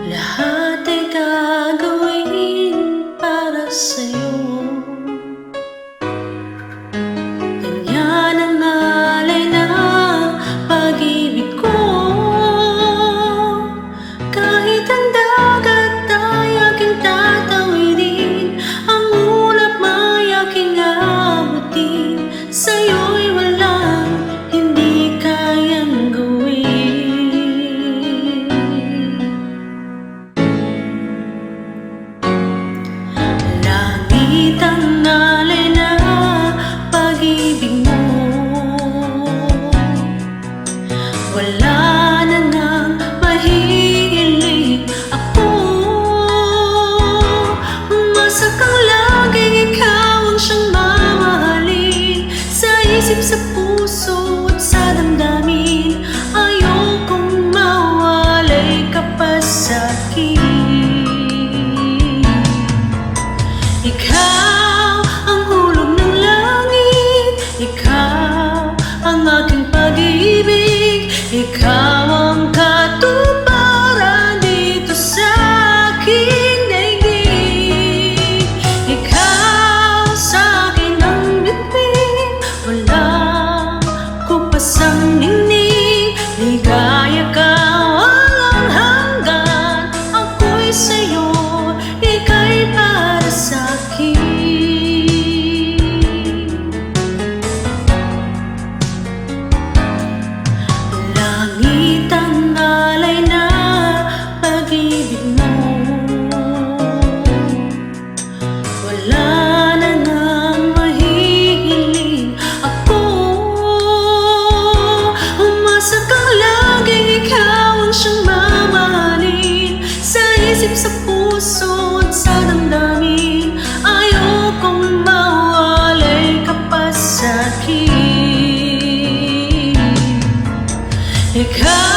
Lahat ay gagawin para sa'yo. Ganyan ang alay na pag-ibig ko. Kahit ang dagat ay aking tatawidin, ang ulap may aking abutin, sa'yo'y walang hindi kayang gawin. Langit ang alay na pag-ibig mo, wala na nang mahihiling ako. Umasa kang laging ikaw ang siyang mamahalin, sa isip, sa puso at sa damdamin. Ayokong mawalay ka pa sa'kin. Ikaw ang hulog ng langit, ikaw ang aking pag-ibig, ikaw ang katuparan dito sa aking daigdig. Ikaw sa akin ang bituin, wala ko pa sa ningning. Ligaya ka walang hanggan, ako'y sa'yo, ika'y para sa'kin. Langit ang alay na pag-ibig mo, wala na nang mahihiling ako. Umasa kang laging ikaw ang siyang mamahalin, sa isip, sa puso at sa damdamin. Ayokong mawalay ka pa sa'kin. Ikaw